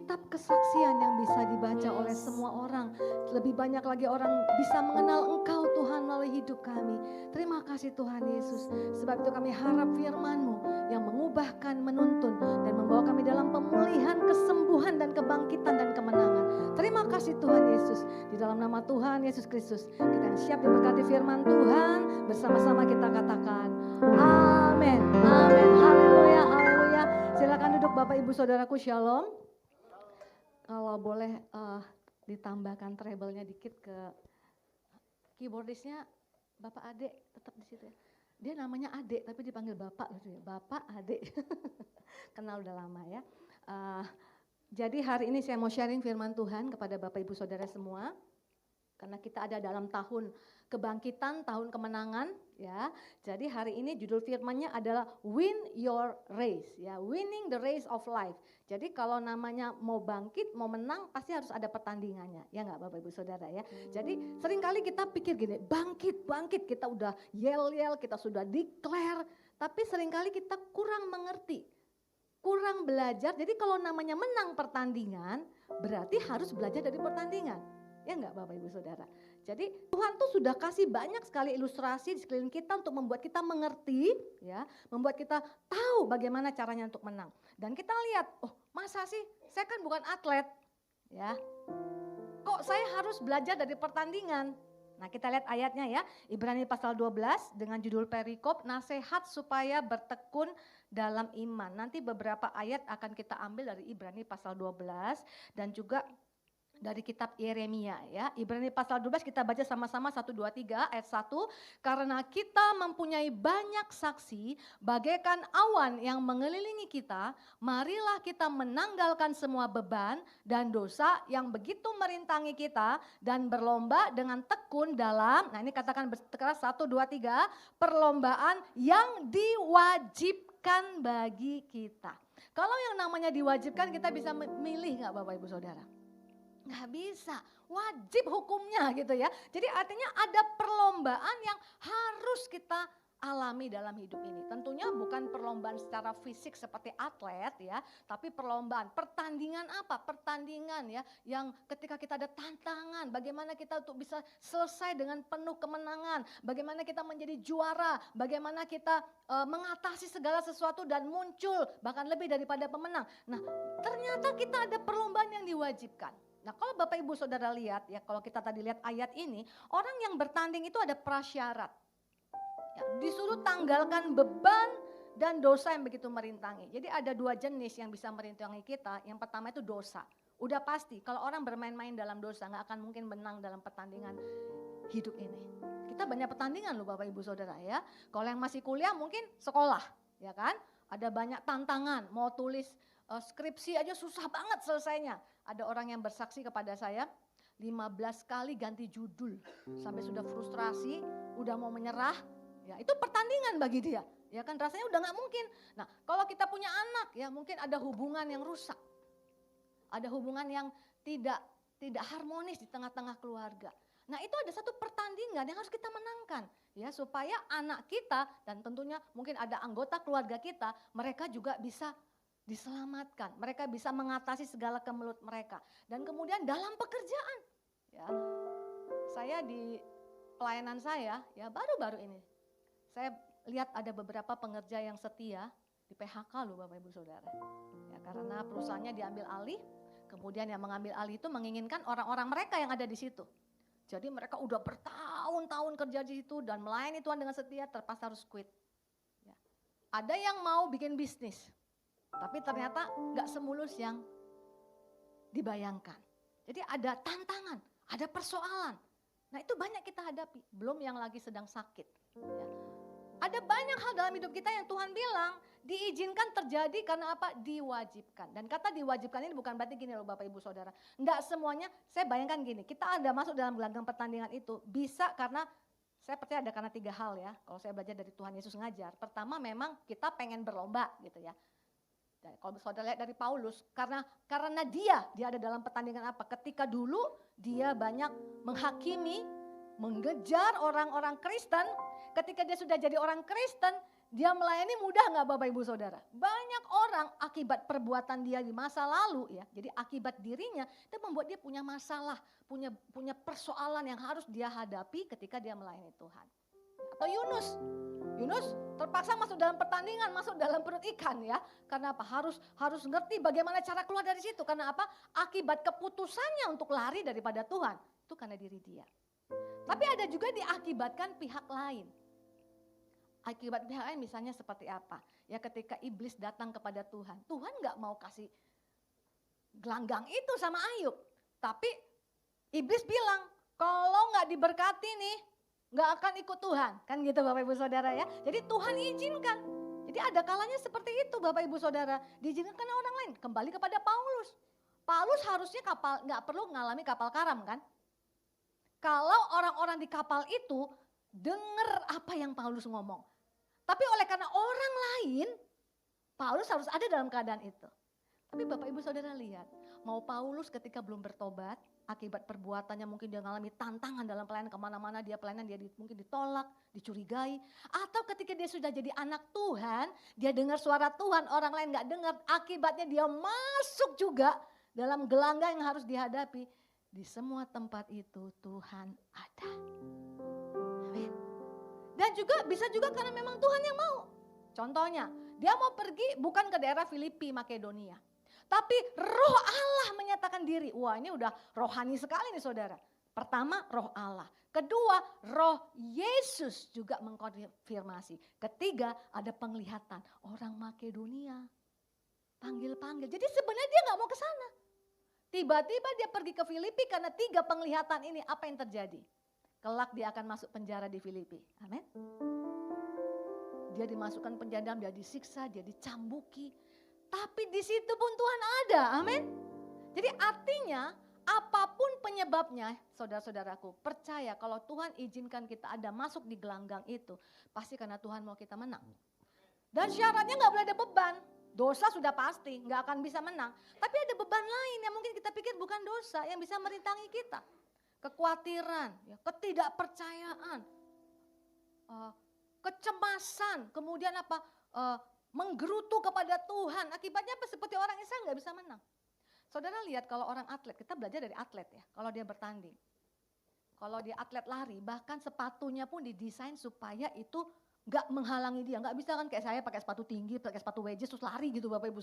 kitab kesaksian yang bisa dibaca oleh semua orang. Lebih banyak lagi orang bisa mengenal Engkau Tuhan melalui hidup kami. Terima kasih Tuhan Yesus. Sebab itu kami harap firman-Mu yang mengubahkan, menuntun dan membawa kami dalam pemulihan, kesembuhan dan kebangkitan dan kemenangan. Terima kasih Tuhan Yesus. Di dalam nama Tuhan Yesus Kristus, kita yang siap diberkati firman Tuhan, bersama-sama kita katakan amin. Amin. Haleluya. Haleluya. Silakan duduk Bapak Ibu Saudaraku, Shalom. Kalau boleh ditambahkan treble-nya dikit ke keyboardisnya Bapak Ade, tetap di situ ya. Dia namanya Ade tapi dipanggil Bapak gitu ya. Bapak Ade. Kenal udah lama ya. Jadi hari ini saya mau sharing firman Tuhan kepada Bapak Ibu Saudara semua. Karena kita ada dalam tahun kebangkitan, tahun kemenangan ya. Jadi hari ini judul firmannya adalah Win Your Race ya, Winning the Race of Life. Jadi kalau namanya mau bangkit, mau menang pasti harus ada pertandingannya. Ya enggak Bapak Ibu Saudara ya. Jadi seringkali kita pikir gini, bangkit, kita udah yel-yel, kita sudah declare, tapi seringkali kita kurang mengerti, kurang belajar. Jadi kalau namanya menang pertandingan, berarti harus belajar dari pertandingan. Ya enggak Bapak Ibu Saudara. Jadi Tuhan tuh sudah kasih banyak sekali ilustrasi di sekeliling kita untuk membuat kita mengerti ya, membuat kita tahu bagaimana caranya untuk menang. Dan kita lihat, oh masa sih saya kan bukan atlet ya. Kok saya harus belajar dari pertandingan? Nah kita lihat ayatnya ya, Ibrani pasal 12 dengan judul perikop, nasihat supaya bertekun dalam iman. Nanti beberapa ayat akan kita ambil dari Ibrani pasal 12 dan juga dari kitab Yeremia ya. Ibrani pasal 12 kita baca sama-sama 1, 2, 3 ayat 1. Karena kita mempunyai banyak saksi bagaikan awan yang mengelilingi kita, marilah kita menanggalkan semua beban dan dosa yang begitu merintangi kita dan berlomba dengan tekun dalam, nah ini katakan berkeras 1, 2, 3, perlombaan yang diwajibkan bagi kita. Kalau yang namanya diwajibkan kita bisa milih gak Bapak Ibu Saudara? Nggak bisa, wajib hukumnya gitu ya. Jadi artinya ada perlombaan yang harus kita alami dalam hidup ini. Tentunya bukan perlombaan secara fisik seperti atlet ya, tapi perlombaan, pertandingan apa? Pertandingan ya, yang ketika kita ada tantangan, bagaimana kita untuk bisa selesai dengan penuh kemenangan, bagaimana kita menjadi juara, bagaimana kita mengatasi segala sesuatu dan muncul bahkan lebih daripada pemenang. Nah, ternyata kita ada perlombaan yang diwajibkan. Nah kalau Bapak Ibu Saudara lihat ya, kalau kita tadi lihat ayat ini, orang yang bertanding itu ada prasyarat. Ya, disuruh tanggalkan beban dan dosa yang begitu merintangi. Jadi ada dua jenis yang bisa merintangi kita. Yang pertama itu dosa. Udah pasti kalau orang bermain-main dalam dosa gak akan mungkin menang dalam pertandingan hidup ini. Kita banyak pertandingan loh Bapak Ibu Saudara ya. Kalau yang masih kuliah mungkin sekolah ya kan. Ada banyak tantangan, mau tulis skripsi aja susah banget selesainya. Ada orang yang bersaksi kepada saya 15 kali ganti judul sampai sudah frustrasi, udah mau menyerah. Ya itu pertandingan bagi dia. Ya kan rasanya udah gak mungkin. Nah kalau kita punya anak ya mungkin ada hubungan yang rusak. Ada hubungan yang tidak harmonis di tengah-tengah keluarga. Nah itu ada satu pertandingan yang harus kita menangkan. Ya supaya anak kita dan tentunya mungkin ada anggota keluarga kita, mereka juga bisa diselamatkan, mereka bisa mengatasi segala kemelut mereka. Dan kemudian dalam pekerjaan, ya, saya di pelayanan saya, ya baru-baru ini, saya lihat ada beberapa pengerja yang setia di PHK loh Bapak Ibu Saudara. Ya, karena perusahaannya diambil alih, kemudian yang mengambil alih itu menginginkan orang-orang mereka yang ada di situ. Jadi mereka udah bertahun-tahun kerja di situ dan melayani Tuhan dengan setia, terpaksa harus quit. Ya. Ada yang mau bikin bisnis. Tapi ternyata gak semulus yang dibayangkan. Jadi ada tantangan, ada persoalan. Nah itu banyak kita hadapi, belum yang lagi sedang sakit. Ya. Ada banyak hal dalam hidup kita yang Tuhan bilang diizinkan terjadi karena apa? Diwajibkan. Dan kata diwajibkan ini bukan berarti gini loh Bapak Ibu Saudara. Enggak semuanya, saya bayangkan gini, kita ada masuk dalam gelanggang pertandingan itu bisa karena saya percaya ada karena 3 hal ya. Kalau saya belajar dari Tuhan Yesus ngajar. Pertama memang kita pengen berlomba gitu ya. Kalau saudara lihat dari Paulus, karena dia ada dalam pertandingan apa? Ketika dulu dia banyak menghakimi, mengejar orang-orang Kristen. Ketika dia sudah jadi orang Kristen, Dia melayani mudah nggak Bapak Ibu Saudara? Banyak orang akibat perbuatan dia di masa lalu ya, jadi akibat dirinya itu membuat dia punya masalah, punya persoalan yang harus dia hadapi ketika dia melayani Tuhan. Atau Yunus terpaksa masuk dalam pertandingan, masuk dalam perut ikan ya. Karena apa? Harus ngerti bagaimana cara keluar dari situ. Karena apa? Akibat keputusannya untuk lari daripada Tuhan, itu karena diri dia. Tapi ada juga diakibatkan pihak lain. Akibat pihak lain misalnya seperti apa? Ya ketika iblis datang kepada Tuhan, Tuhan nggak mau kasih gelanggang itu sama Ayub. Tapi iblis bilang, kalau nggak diberkati nih, nggak akan ikut Tuhan. Kan gitu Bapak Ibu Saudara ya. Jadi Tuhan izinkan. Jadi ada kalanya seperti itu Bapak Ibu Saudara. Diizinkan karena orang lain. Kembali kepada Paulus. Paulus harusnya nggak perlu mengalami kapal karam kan. Kalau orang-orang di kapal itu dengar apa yang Paulus ngomong. Tapi oleh karena orang lain, Paulus harus ada dalam keadaan itu. Tapi Bapak Ibu Saudara lihat, mau Paulus ketika belum bertobat, akibat perbuatannya mungkin dia mengalami tantangan dalam pelayanan kemana-mana dia pelayanan, dia mungkin ditolak, dicurigai. Atau ketika dia sudah jadi anak Tuhan, dia dengar suara Tuhan, orang lain gak dengar, akibatnya dia masuk juga dalam gelanggang yang harus dihadapi. Di semua tempat itu Tuhan ada. Amin. Dan juga bisa juga karena memang Tuhan yang mau. Contohnya, dia mau pergi bukan ke daerah Filipi, Makedonia. Tapi roh Allah menyatakan diri. Wah ini udah rohani sekali nih saudara. Pertama roh Allah. Kedua roh Yesus juga mengkonfirmasi. Ketiga ada penglihatan orang Makedonia. Panggil-panggil. Jadi sebenarnya dia gak mau ke sana. Tiba-tiba dia pergi ke Filipi karena 3 penglihatan ini. Apa yang terjadi? Kelak dia akan masuk penjara di Filipi. Amin. Dia dimasukkan penjara, dia disiksa, dia dicambuki. Tapi di situ pun Tuhan ada. Amin. Jadi artinya apapun penyebabnya, saudara-saudaraku, percaya kalau Tuhan izinkan kita ada masuk di gelanggang itu, pasti karena Tuhan mau kita menang. Dan syaratnya gak boleh ada beban. Dosa sudah pasti, gak akan bisa menang. Tapi ada beban lain yang mungkin kita pikir bukan dosa, yang bisa merintangi kita. Kekhawatiran, ketidakpercayaan, kecemasan, kemudian apa? Menggerutu kepada Tuhan. Akibatnya apa? Seperti orang Israel gak bisa menang. Saudara lihat kalau orang atlet, kita belajar dari atlet ya, kalau dia bertanding. Kalau dia atlet lari, bahkan sepatunya pun didesain supaya itu gak menghalangi dia. Gak bisa kan kayak saya pakai sepatu tinggi, pakai sepatu wedges terus lari gitu Bapak Ibu.